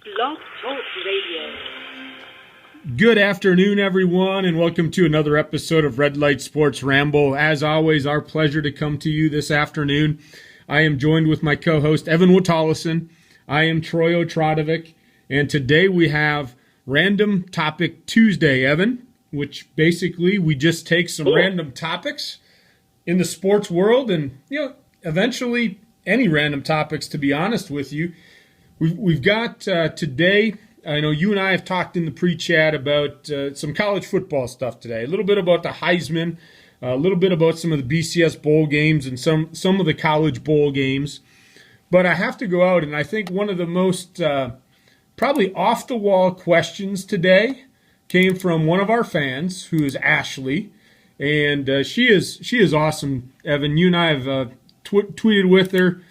Blog Talk Radio. Good afternoon, everyone, and welcome to another episode of Light Sports Ramble. As always, our pleasure to come to you this afternoon. I am joined with my co-host, Evan Wotolison. I am Troy Otradovic, and today we have Random Topic Tuesday, Evan, which basically we just take some random topics in the sports world and, eventually any random topics, to be honest with you. We've got today, I know you and I have talked in the pre-chat about some college football stuff today, a little bit about the Heisman, a little bit about some of the BCS Bowl games and some of the college bowl games. But I have to go out, and I think one of the most probably off-the-wall questions today came from one of our fans, who is Ashley, and she is awesome, Evan. You and I have tweeted with her.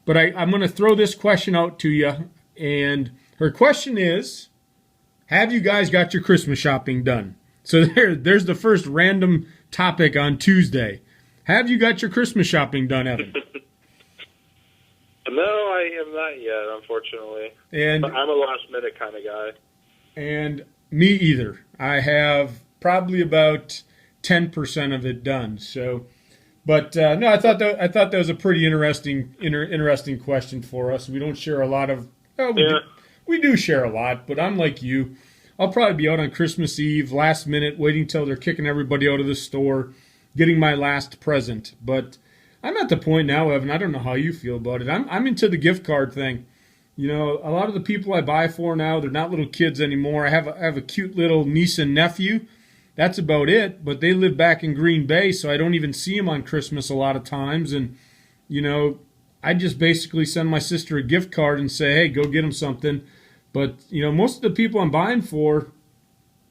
But I'm going to throw this question out to you, and her question is, have you guys got your Christmas shopping done? So there's the first random topic on Tuesday. Have you got your Christmas shopping done, Evan? No, I am not yet, unfortunately. And I'm a last-minute kind of guy. And me either. I have probably about 10% of it done, so... But no, I thought that was a pretty interesting question for us. We don't share a lot of. We do share a lot, but I'm like you. I'll probably be out on Christmas Eve, last minute, waiting till they're kicking everybody out of the store, getting my last present. But I'm at the point now, Evan. I don't know how you feel about it. I'm into the gift card thing. A lot of the people I buy for now, they're not little kids anymore. I have a cute little niece and nephew. That's about it, but they live back in Green Bay, so I don't even see them on Christmas a lot of times. And, I just basically send my sister a gift card and say, hey, go get them something. But, most of the people I'm buying for,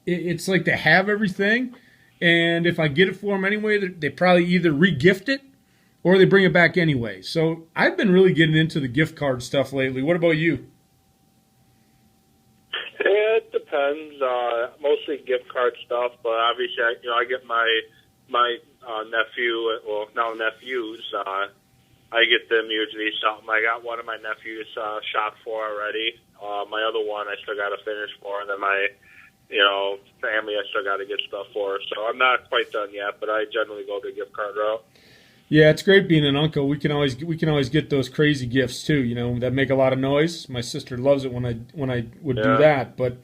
it's like they have everything. And if I get it for them anyway, they probably either re-gift it or they bring it back anyway. So I've been really getting into the gift card stuff lately. What about you? It depends. Mostly gift card stuff, but obviously, I get my nephew, well, now nephews. I get them usually something. I got one of my nephews shot for already. My other one I still got to finish for, and then my family I still got to get stuff for. So I'm not quite done yet, but I generally go the gift card route. Yeah, it's great being an uncle. We can always get those crazy gifts too, that make a lot of noise. My sister loves it when I would do that. But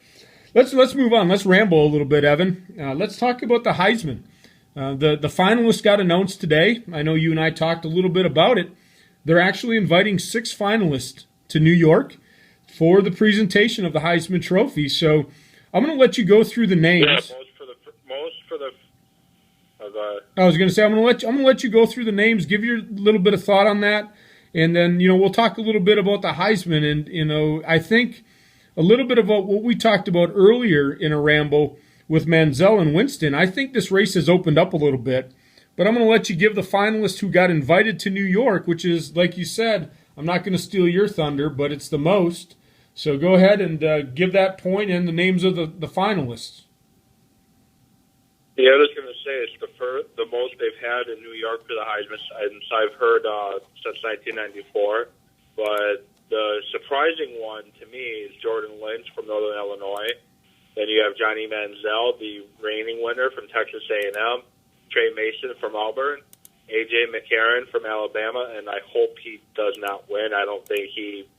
let's move on. Let's ramble a little bit, Evan. Let's talk about the Heisman. The finalists got announced today. I know you and I talked a little bit about it. They're actually inviting 6 finalists to New York for the presentation of the Heisman Trophy. So I'm going to let you go through the names. Yeah, I was going to say I'm going to let you go through the names, give your little bit of thought on that, and then we'll talk a little bit about the Heisman. And I think a little bit about what we talked about earlier in a ramble with Manziel and Winston. I think this race has opened up a little bit, but I'm going to let you give the finalists who got invited to New York, which is, like you said, I'm not going to steal your thunder, but it's the most. So go ahead and give that point and the names of the finalists. Yeah, I was going to say it's the most they've had in New York for the Heisman, and I've heard since 1994. But the surprising one to me is Jordan Lynch from Northern Illinois. Then you have Johnny Manziel, the reigning winner from Texas A&M, Trey Mason from Auburn, A.J. McCarron from Alabama, and I hope he does not win. I don't think he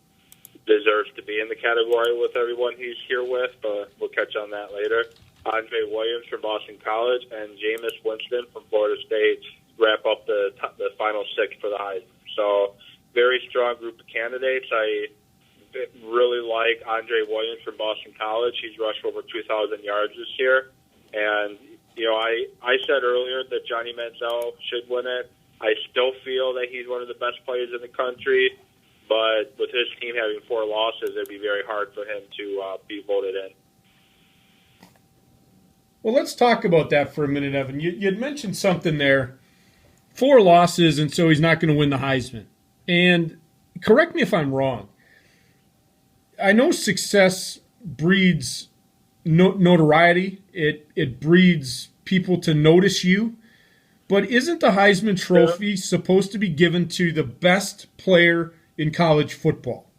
deserves to be in the category with everyone he's here with, but we'll catch on that later. Andre Williams from Boston College, and Jameis Winston from Florida State wrap up the final 6 for the Heisman. So very strong group of candidates. I really like Andre Williams from Boston College. He's rushed over 2,000 yards this year. And, I said earlier that Johnny Manziel should win it. I still feel that he's one of the best players in the country. But with his team having 4 losses, it'd be very hard for him to be voted in. Well, let's talk about that for a minute, Evan. You had mentioned something there. 4 losses, and so he's not going to win the Heisman. And correct me if I'm wrong. I know success breeds notoriety. It breeds people to notice you. But isn't the Heisman Trophy supposed to be given to the best player in college football?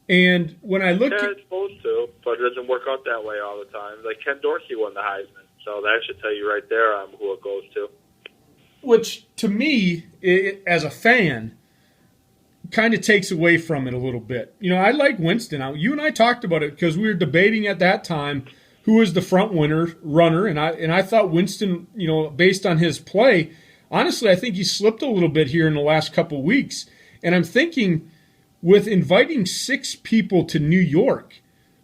And when I look it's supposed to, but it doesn't work out that way all the time. Like Ken Dorsey won the Heisman, so that should tell you right there who it goes to. which to me, as a fan, kind of takes away from it a little bit. You know, I like Winston. You and I talked about it because we were debating at that time who was the front runner, and I thought Winston, you know, based on his play, honestly, I think he slipped a little bit here in the last couple of weeks. And I'm thinking, with inviting 6 people to New York,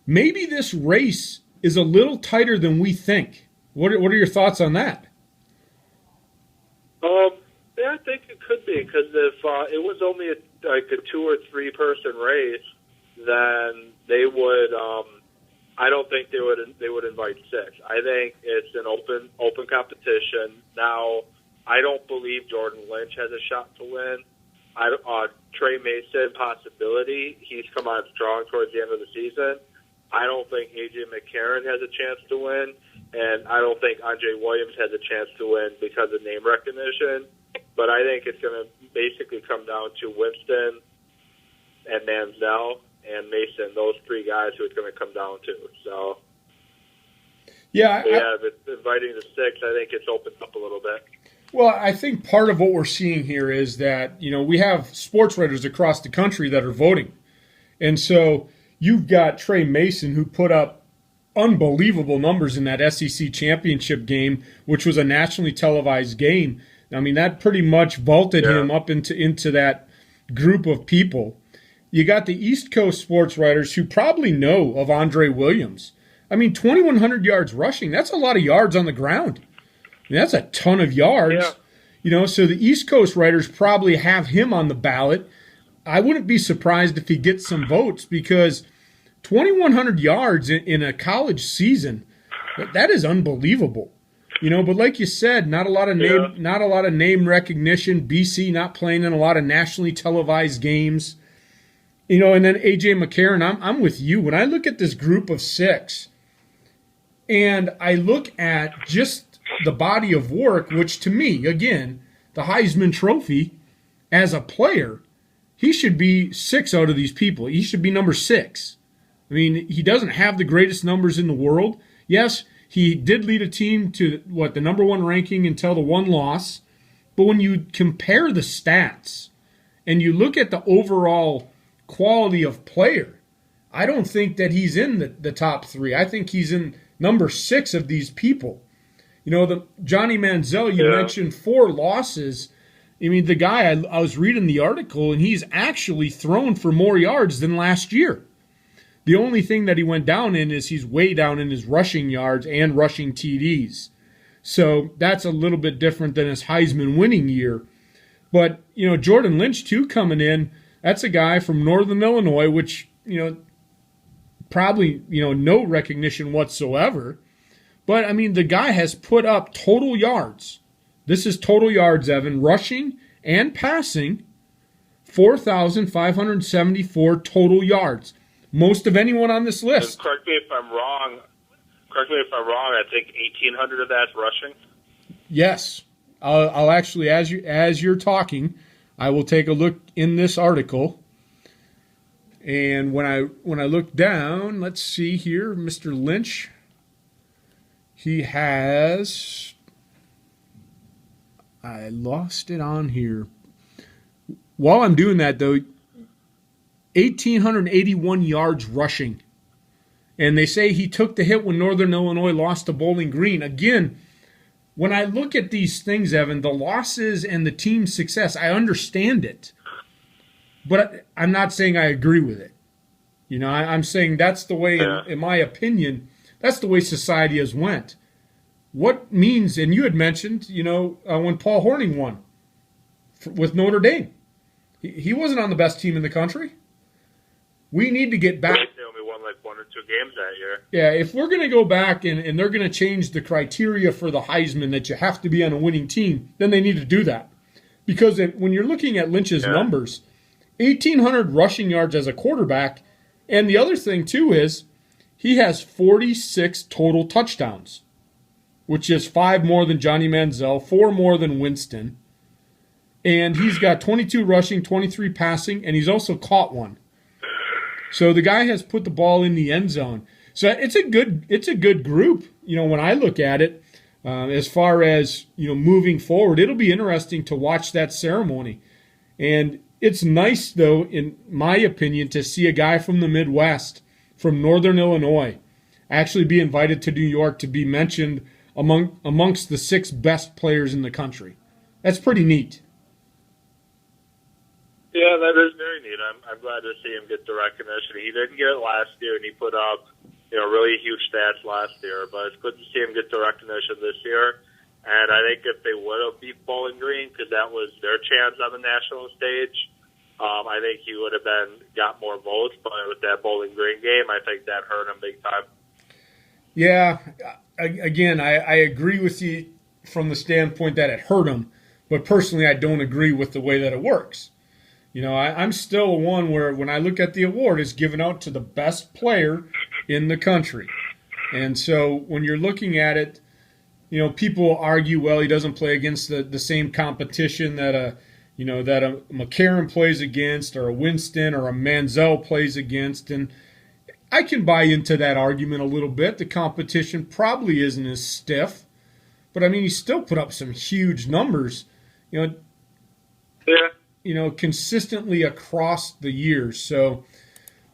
maybe this race is a little tighter than we think. What are your thoughts on that? Yeah, I think it could be, because if it was only a 2 or 3 person race, then they would. I don't think they would invite 6. I think it's an open competition. Now, I don't believe Jordan Lynch has a shot to win. Trey Mason, possibility. He's come on strong towards the end of the season. I don't think A.J. McCarron has a chance to win, and I don't think Andre Williams has a chance to win because of name recognition. But I think it's going to basically come down to Winston and Manziel and Mason, those 3 guys who it's going to come down to. So, but inviting the 6, I think it's opened up a little bit. Well, I think part of what we're seeing here is that, you know, we have sports writers across the country that are voting. And so you've got Trey Mason, who put up unbelievable numbers in that SEC championship game, which was a nationally televised game. I mean, that pretty much vaulted him up into that group of people. You got the East Coast sports writers who probably know of Andre Williams. I mean, 2,100 yards rushing, that's a lot of yards on the ground. I mean, that's a ton of yards. Yeah. You know, so the East Coast writers probably have him on the ballot. I wouldn't be surprised if he gets some votes, because 2,100 yards in a college season, that is unbelievable. You know, but like you said, not a lot of name recognition. BC not playing in a lot of nationally televised games. You know, and then A.J. McCarron, I'm with you. When I look at this group of 6, and I look at just the body of work, which to me, again, the Heisman Trophy, as a player, he should be 6 out of these people. He should be number 6. I mean, he doesn't have the greatest numbers in the world. Yes, he did lead a team to, the number 1 ranking until the 1 loss. But when you compare the stats and you look at the overall quality of player, I don't think that he's in the top 3. I think he's in number 6 of these people. You know, the Johnny Manziel, you mentioned 4 losses. I mean, the guy, I was reading the article, and he's actually thrown for more yards than last year. The only thing that he went down in is he's way down in his rushing yards and rushing TDs. So that's a little bit different than his Heisman winning year. But, you know, Jordan Lynch, too, coming in, that's a guy from Northern Illinois, which, you know, probably, you know, no recognition whatsoever. But, I mean, the guy has put up total yards. This is total yards, Evan, rushing and passing, 4,574 total yards. Most of anyone on this list. Correct me if I'm wrong. I think 1,800 of that's rushing. Yes, I'll actually, as you're talking, I will take a look in this article. And when I look down, let's see here, Mr. Lynch. He has. I lost it on here. While I'm doing that, though, 1,881 yards rushing. And they say he took the hit when Northern Illinois lost to Bowling Green. Again, when I look at these things, Evan, the losses and the team's success, I understand it. But I'm not saying I agree with it. You know, I'm saying that's the way, in my opinion, that's the way society has went. What means, and you had mentioned, you know, when Paul Hornung won with Notre Dame. He wasn't on the best team in the country. We need to get back. They only won like 1 or 2 games that year. Yeah, if we're going to go back and they're going to change the criteria for the Heisman that you have to be on a winning team, then they need to do that. Because when you're looking at Lynch's numbers, 1,800 rushing yards as a quarterback, and the other thing, too, is he has 46 total touchdowns, which is 5 more than Johnny Manziel, 4 more than Winston. And he's got 22 rushing, 23 passing, and he's also caught one. So the guy has put the ball in the end zone. So it's a good group. When I look at it, as far as moving forward, it'll be interesting to watch that ceremony. And it's nice, though, in my opinion, to see a guy from the Midwest, from Northern Illinois, actually be invited to New York to be mentioned amongst the 6 best players in the country. That's pretty neat. Yeah, that is very neat. I'm glad to see him get the recognition. He didn't get it last year, and he put up really huge stats last year. But it's good to see him get the recognition this year. And I think if they would have beat Bowling Green, because that was their chance on the national stage, I think he would have got more votes. But with that Bowling Green game, I think that hurt him big time. Yeah, again, I agree with you from the standpoint that it hurt him. But personally, I don't agree with the way that it works. I'm still one where when I look at the award, it's given out to the best player in the country. And so when you're looking at it, people argue, well, he doesn't play against the same competition that a McCarron plays against, or a Winston or a Manziel plays against. And I can buy into that argument a little bit. The competition probably isn't as stiff. But, he still put up some huge numbers, Yeah. Consistently across the years. So,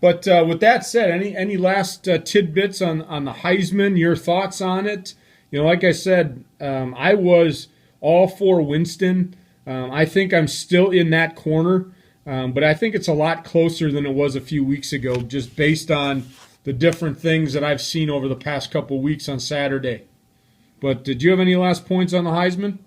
but with that said, any last tidbits on the Heisman? Your thoughts on it? Like I said, I was all for Winston. I think I'm still in that corner, but I think it's a lot closer than it was a few weeks ago, just based on the different things that I've seen over the past couple weeks on Saturday. But did you have any last points on the Heisman?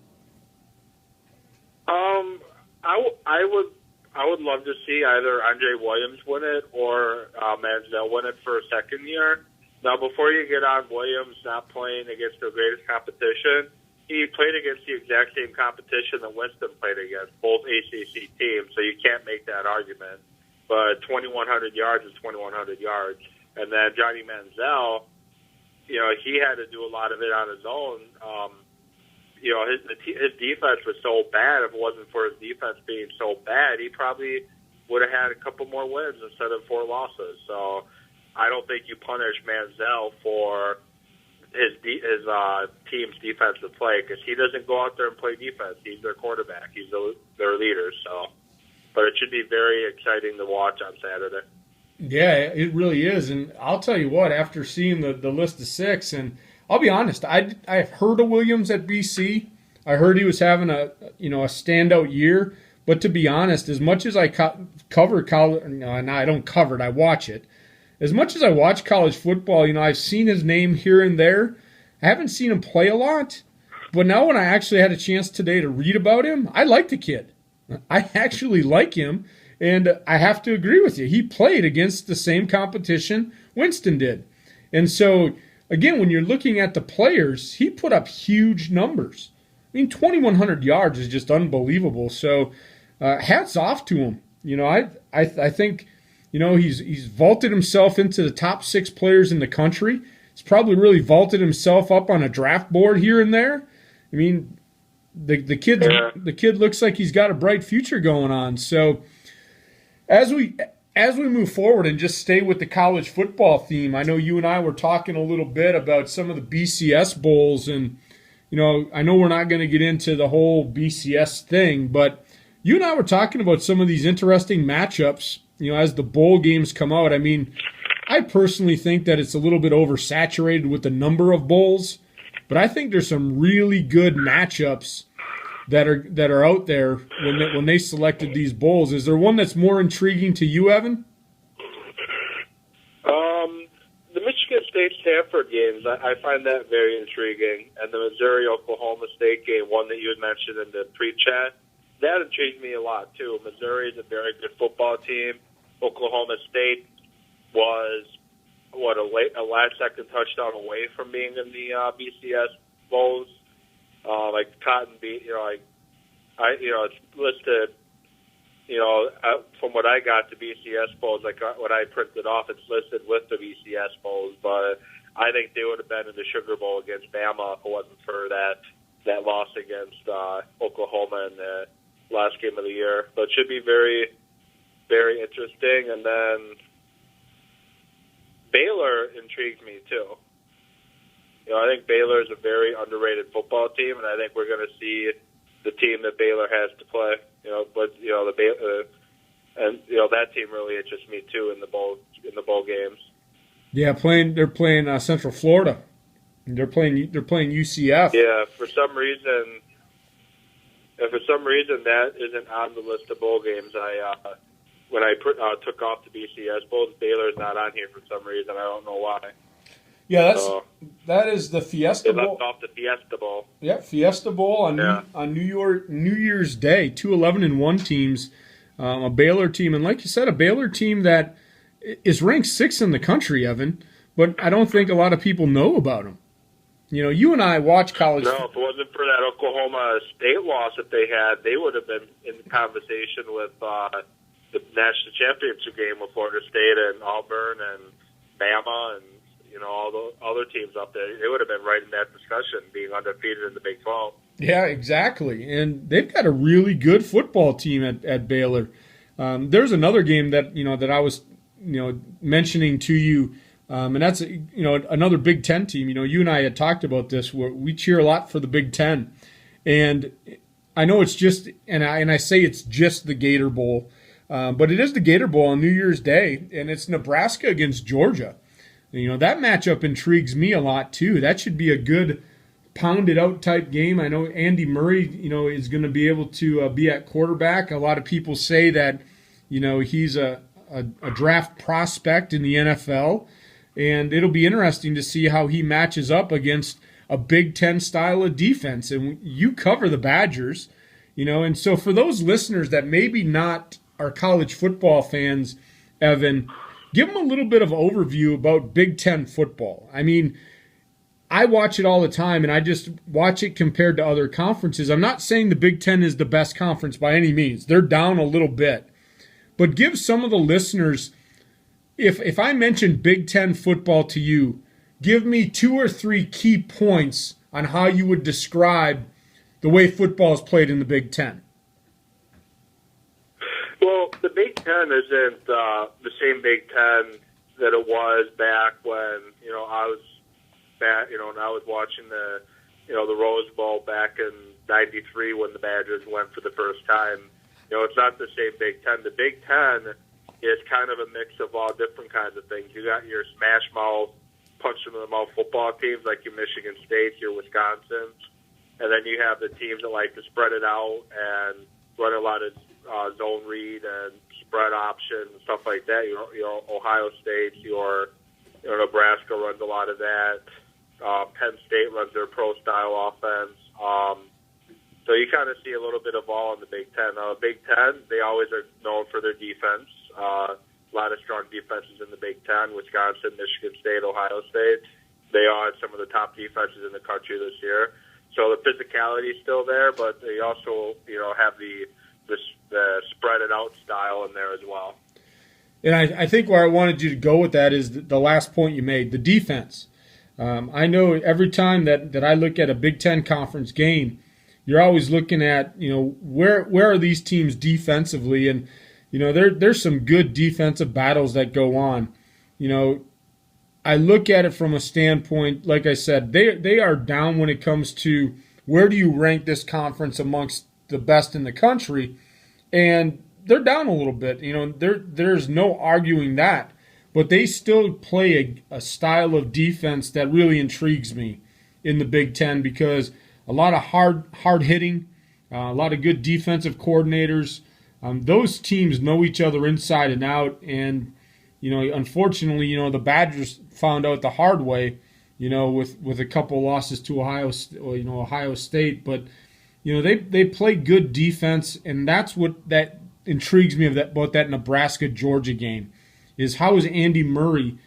I would love to see either Andre Williams win it or Manziel win it for a second year. Now, before you get on Williams not playing against the greatest competition, he played against the exact same competition that Winston played against, both ACC teams, so you can't make that argument. But 2,100 yards is 2,100 yards. And then Johnny Manziel, he had to do a lot of it on his own. His defense was so bad. If it wasn't for his defense being so bad, he probably would have had a couple more wins instead of 4 losses. So I don't think you punish Manziel for his team's defensive play, because he doesn't go out there and play defense. He's their quarterback. He's their leader. So, but it should be very exciting to watch on Saturday. Yeah, it really is. And I'll tell you what, after seeing the list of 6, and I'll be honest, I've heard of Williams at BC. I heard he was having a standout year. But to be honest, as much as I cover college, I don't cover it, I watch it. As much as I watch college football, I've seen his name here and there. I haven't seen him play a lot. But now when I actually had a chance today to read about him, I like the kid. I actually like him. And I have to agree with you. He played against the same competition Winston did. And so, again, when you're looking at the players, he put up huge numbers. 2,100 yards is just unbelievable. So, hats off to him. I think, he's vaulted himself into the top 6 players in the country. He's probably really vaulted himself up on a draft board here and there. The kid looks like he's got a bright future going on. So, as we move forward and just stay with the college football theme, I know you and I were talking a little bit about some of the BCS Bowls, and I know we're not going to get into the whole BCS thing, but you and I were talking about some of these interesting matchups, as the bowl games come out. I personally think that it's a little bit oversaturated with the number of bowls, but I think there's some really good matchups that are out there when they selected these bowls. Is there one that's more intriguing to you, Evan? The Michigan State-Stanford games, I find that very intriguing. And the Missouri-Oklahoma State game, one that you had mentioned in the pre-chat, that intrigued me a lot, too. Missouri is a very good football team. Oklahoma State was, a last-second touchdown away from being in the BCS Bowls. Cotton Beat, it's listed, from what I got, the BCS Bowls, what I printed off, it's listed with the BCS Bowls, but I think they would have been in the Sugar Bowl against Bama if it wasn't for that loss against Oklahoma in the last game of the year. But it should be very, very interesting. And then intrigues me too. I think Baylor is a very underrated football team, and I think we're going to see the team that Baylor has to play. That team really interests me too in the bowl games. Yeah, they're playing Central Florida. They're playing UCF. Yeah, for some reason that isn't on the list of bowl games. When I took off the BCS Bowl, Baylor's not on here for some reason. I don't know why. Yeah, that is the Fiesta Bowl. They left off the Fiesta Bowl. Yeah, Fiesta Bowl on New Year's Day. 2 11-1 teams, a Baylor team, and like you said, a Baylor team that is ranked 6th in the country, Evan. But I don't think a lot of people know about them. You and I watch college. No, if it wasn't for that Oklahoma State loss that they had, they would have been in conversation with the national championship game with Florida State and Auburn and Bama and all the other teams up there. They would have been right in that discussion, being undefeated in the Big 12. Yeah, exactly. And they've got a really good football team at Baylor. There's another game that that I was mentioning to you, and that's another Big Ten team. You and I had talked about this. Where we cheer a lot for the Big Ten, and I know it's just and I say it's just the Gator Bowl, but it is the Gator Bowl on New Year's Day, and it's Nebraska against Georgia. That matchup intrigues me a lot too. That should be a good pounded out type game. I know Andy Murray, is going to be able to be at quarterback. A lot of people say that, he's a draft prospect in the NFL, and it'll be interesting to see how he matches up against a Big Ten style of defense. And you cover the Badgers, and so for those listeners that maybe not are college football fans, Evan, give them a little bit of overview about Big Ten football. I mean, I watch it all the time, and I just watch it compared to other conferences. I'm not saying the Big Ten is the best conference by any means. They're down a little bit. But give some of the listeners, if I mention Big Ten football to you, give me 2 or 3 key points on how you would describe the way football is played in the Big Ten. Well, the Big Ten isn't the same Big Ten that it was back when I was and I was watching the Rose Bowl back in '93 when the Badgers went for the first time. It's not the same Big Ten. The Big Ten is kind of a mix of all different kinds of things. You got your smash mouth, punch them in the mouth football teams like your Michigan States, your Wisconsins, and then you have the teams that like to spread it out and run a lot of zone read and spread option and stuff like that. Your Ohio State, your Nebraska runs a lot of that. Penn State runs their pro-style offense. So you kind of see a little bit of all in the Big Ten. Big Ten, they always are known for their defense. A lot of strong defenses in the Big Ten, Wisconsin, Michigan State, Ohio State. They are some of the top defenses in the country this year. So the physicality is still there, but they also have the spread it out style in there as well. And I think where I wanted you to go with that is the last point you made, the defense. I know every time that I look at a Big Ten conference game, you're always looking at, where are these teams defensively? And, there's some good defensive battles that go on. I look at it from a standpoint, like I said, they are down when it comes to where do you rank this conference amongst the best in the country, and they're down a little bit. There's no arguing that, but they still play a style of defense that really intrigues me in the Big Ten because a lot of hard hitting, a lot of good defensive coordinators. Those teams know each other inside and out, and unfortunately, the Badgers found out the hard way, with a couple losses to Ohio State, but they play good defense, and that's what that intrigues me about that Nebraska-Georgia game, is how is Andy Murray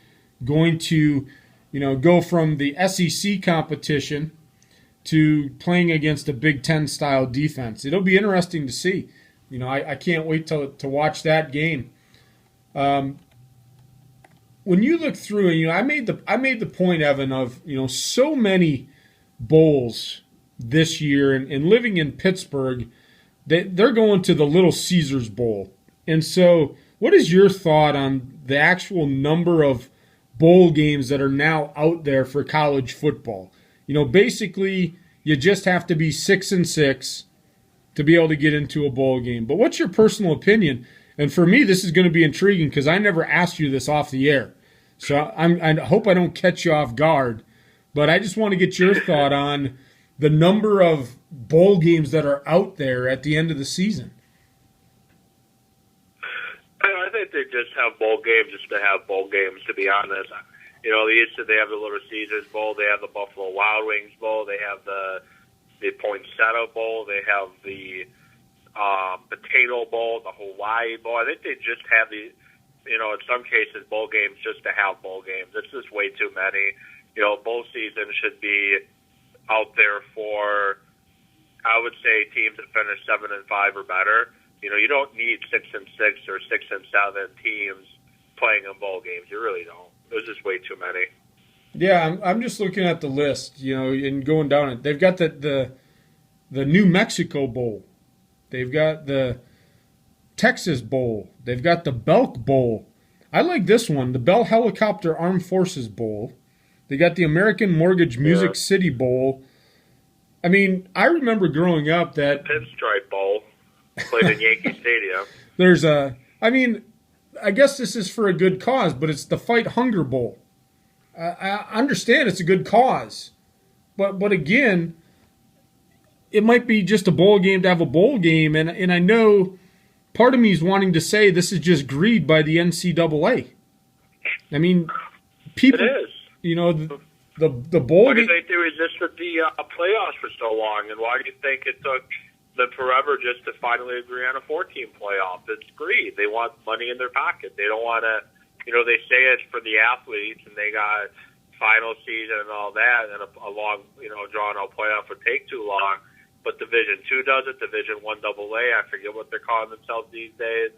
going to, go from the SEC competition to playing against a Big Ten style defense. It'll be interesting to see. I can't wait to watch that game. When you look through, and I made the point, Evan, of so many bowls this year, and living in Pittsburgh, they're going to the Little Caesars Bowl. And so, what is your thought on the actual number of bowl games that are now out there for college football. Basically, you just have to be 6-6 to be able to get into a bowl game. But what's your personal opinion? And for me, this is going to be intriguing because I never asked you this off the air. So I hope I don't catch you off guard. But I just want to get your thought on the number of bowl games that are out there at the end of the season. I think they just have bowl games just to have bowl games, to be honest. They used to, they have the Little Caesars Bowl, they have the Buffalo Wild Wings Bowl, they have the Poinsettia Bowl, they have the Potato Bowl, the Hawaii Bowl. I think they just have in some cases, bowl games just to have bowl games. It's just way too many. Bowl season should be out there for, I would say, teams that finish 7-5 or better. You don't need 6-6 or 6-7 teams playing in bowl games. You really don't. There's just way too many. Yeah, I'm just looking at the list, and going down it. They've got the New Mexico Bowl. They've got the Texas Bowl. They've got the Belk Bowl. I like this one, the Bell Helicopter Armed Forces Bowl. They got the American Mortgage Music City Bowl. I mean, I remember growing up that Pinstripe Bowl played in Yankee Stadium. I guess this is for a good cause, but it's the Fight Hunger Bowl. I understand it's a good cause, but again, it might be just a bowl game to have a bowl game, and I know part of me is wanting to say this is just greed by the NCAA. I mean, people, it is. The bowl. Why do you think they resisted the playoffs for so long, and why do you think it took them forever just to finally agree on a 4-team playoff? It's greed. They want money in their pocket. They don't want to. They say it's for the athletes, and they got final season and all that, and a long, drawn out playoff would take too long. But Division II does it. Division I AA, I forget what they're calling themselves these days.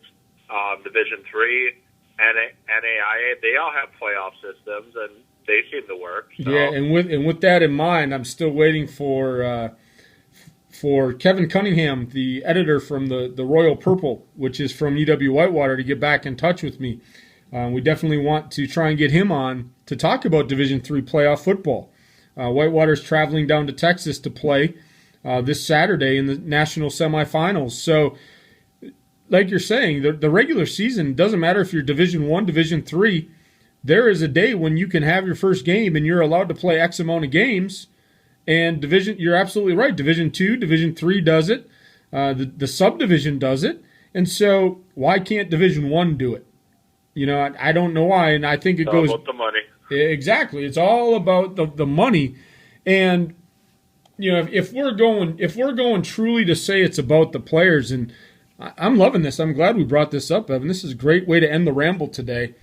Division III, NAIA, they all have playoff systems, and they seem to work. So. Yeah, and with that in mind, I'm still waiting for Kevin Cunningham, the editor from the Royal Purple, which is from UW Whitewater, to get back in touch with me. We definitely want to try and get him on to talk about Division III playoff football. Whitewater's traveling down to Texas to play this Saturday in the national semifinals. So, like you're saying, the regular season doesn't matter if you're Division I, Division III. There is a day when you can have your first game and you're allowed to play X amount of games. And you're absolutely right. Division II, Division III does it. The subdivision does it. And so why can't Division I do it? I don't know why, and I think it goes about the money. Exactly. It's all about the money. And if we're going truly to say it's about the players, and I'm loving this. I'm glad we brought this up, Evan. This is a great way to end the ramble today.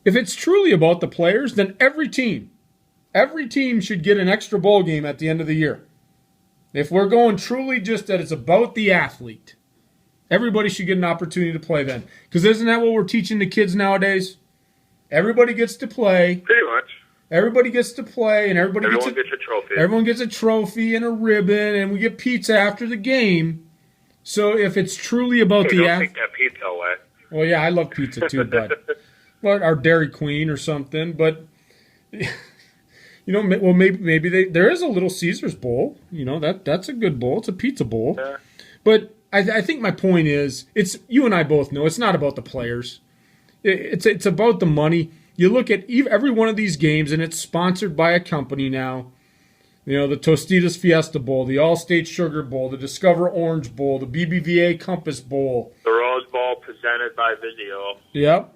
If it's truly about the players, then every team should get an extra bowl game at the end of the year. If we're going truly just that it's about the athlete, everybody should get an opportunity to play then. Because isn't that what we're teaching the kids nowadays? Everybody gets to play. Pretty much. Everybody gets to play, and everyone gets a trophy. Everyone gets a trophy and a ribbon, and we get pizza after the game. So if it's truly about the athlete, take that pizza away. Well, yeah, I love pizza too, but our Dairy Queen or something. But maybe there is a Little Caesars Bowl. That's a good bowl. It's a pizza bowl. Yeah. But I think my point is, it's you and I both know it's not about the players. It's about the money. You look at every one of these games, and it's sponsored by a company now. The Tostitos Fiesta Bowl, the All-State Sugar Bowl, the Discover Orange Bowl, the BBVA Compass Bowl. The Rose Bowl presented by Vizio. Yep.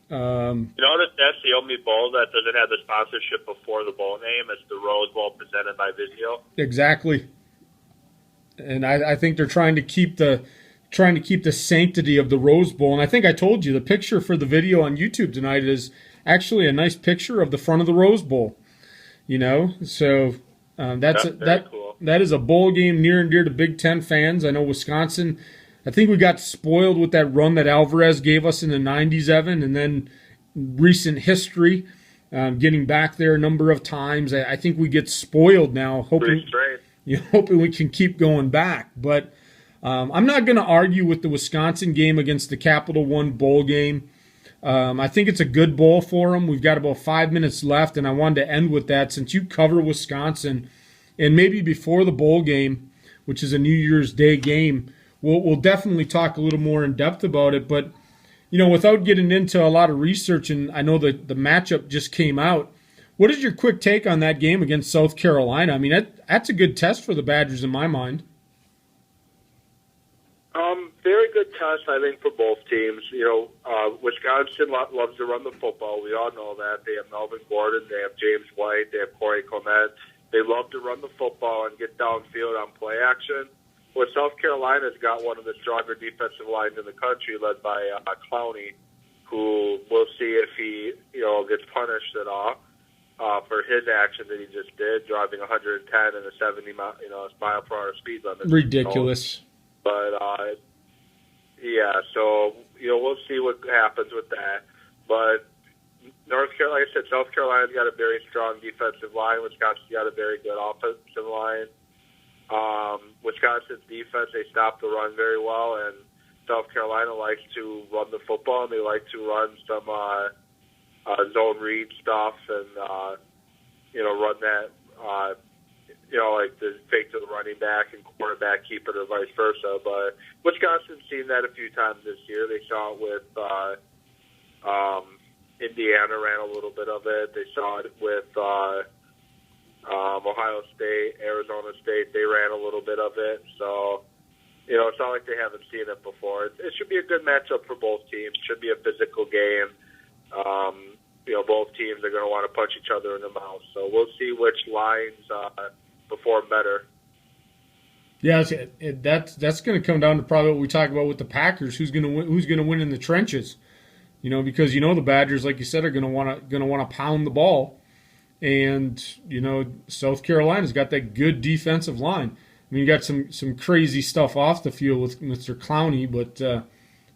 That's the only bowl that doesn't have the sponsorship before the bowl name. It's the Rose Bowl presented by Vizio. Exactly. And I think they're trying to keep the sanctity of the Rose Bowl. And I think I told you the picture for the video on YouTube tonight is actually a nice picture of the front of the Rose Bowl. So that's cool. That is a bowl game near and dear to Big Ten fans. I know Wisconsin. I think we got spoiled with that run that Alvarez gave us in the 90s, Evan, and then recent history, getting back there a number of times. I think we get spoiled now, hoping we can keep going back. But I'm not going to argue with the Wisconsin game against the Capital One bowl game. I think it's a good bowl for them. We've got about 5 minutes left, and I wanted to end with that since you cover Wisconsin, and maybe before the bowl game, which is a New Year's Day game, we'll definitely talk a little more in depth about it. But without getting into a lot of research, and I know that the matchup just came out, what is your quick take on that game against South Carolina? I mean, that's a good test for the Badgers in my mind. Very good test, I think, for both teams. Wisconsin loves to run the football. We all know that. They have Melvin Gordon, they have James White, they have Corey Clement. They love to run the football and get downfield on play action. Well, South Carolina's got one of the stronger defensive lines in the country, led by Clowney, who we'll see if he gets punished at all for his action that he just did, driving 110 and a 70 mile per hour speed limit. Ridiculous. But so we'll see what happens with that. But North Carolina, like I said, South Carolina's got a very strong defensive line. Wisconsin's got a very good offensive line. Wisconsin's defense, they stop the run very well, and South Carolina likes to run the football, and they like to run some zone read stuff and run that like the fake to the running back and quarterback keep it or vice versa. But Wisconsin's seen that a few times this year. They saw it with Indiana, ran a little bit of it. They saw it with Ohio State, Arizona State. They ran a little bit of it. So, it's not like they haven't seen it before. It should be a good matchup for both teams. It should be a physical game. Both teams are going to want to punch each other in the mouth. So we'll see which lines perform better. Yeah, that's going to come down to probably what we talk about with the Packers. Who's going to win in the trenches? Because the Badgers, like you said, are going to want to pound the ball, and South Carolina's got that good defensive line. I mean, you got some crazy stuff off the field with Mr. Clowney, but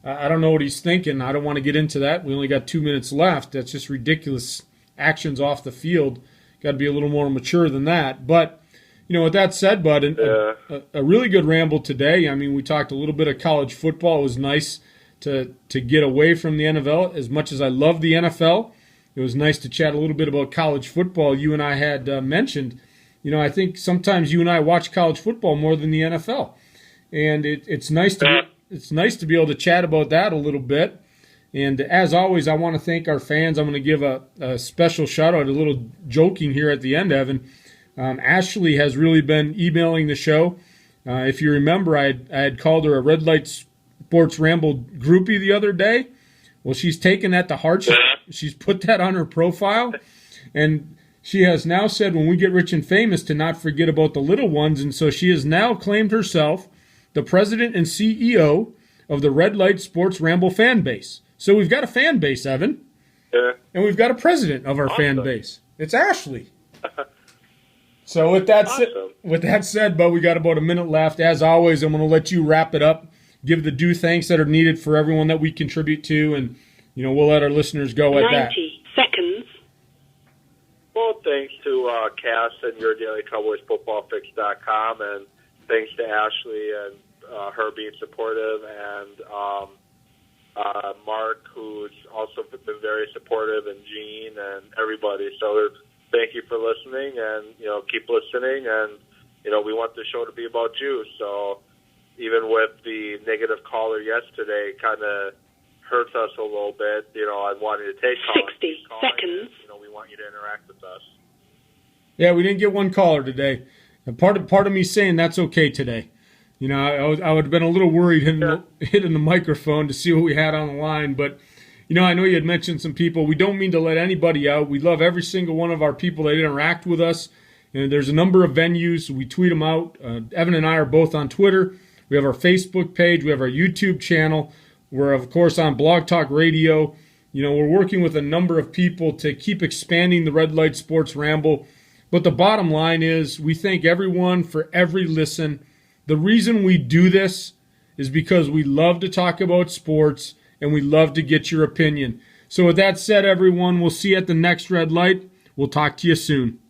I don't know what he's thinking. I don't want to get into that. We only got 2 minutes left. That's just ridiculous actions off the field. Got to be a little more mature than that. But, with that said, Bud, a really good ramble today. I mean, we talked a little bit of college football. It was nice to get away from the NFL. As much as I love the NFL, it was nice to chat a little bit about college football. You and I had mentioned, I think sometimes you and I watch college football more than the NFL. And it's nice to be able to chat about that a little bit. And as always, I want to thank our fans. I'm going to give a special shout-out, a little joking here at the end, Evan. Ashley has really been emailing the show. If you remember, I had called her a Red Light Sports Ramble groupie the other day. Well, she's taken that to heart. She's put that on her profile. And she has now said when we get rich and famous to not forget about the little ones. And so she has now claimed herself the president and CEO of the Red Light Sports Ramble fan base. So we've got a fan base, Evan. Yeah. And we've got a president of our fan base. It's Ashley. So with that said, Bud, we got about a minute left. As always, I'm going to let you wrap it up. Give the due thanks that are needed for everyone that we contribute to, and we'll let our listeners go at that. 90 seconds. Well, thanks to Cass and YourDailyCowboysFootballFix.com, and thanks to Ashley and her being supportive, and Mark, who's also been very supportive, and Gene and everybody. So thank you for listening, and keep listening, and we want the show to be about you. So even with the negative caller yesterday, kind of hurts us a little bit. I wanted to take calls. 60 seconds. We want you to interact with us. Yeah, we didn't get one caller today. And part of me saying that's okay today. I would have been a little worried hitting the microphone to see what we had on the line. But, I know you had mentioned some people. We don't mean to let anybody out. We love every single one of our people that interact with us. And there's a number of venues. We tweet them out. Evan and I are both on Twitter. We have our Facebook page. We have our YouTube channel. We're, of course, on Blog Talk Radio. We're working with a number of people to keep expanding the Red Light Sports Ramble. But the bottom line is we thank everyone for every listen. The reason we do this is because we love to talk about sports and we love to get your opinion. So with that said, everyone, we'll see you at the next Red Light. We'll talk to you soon.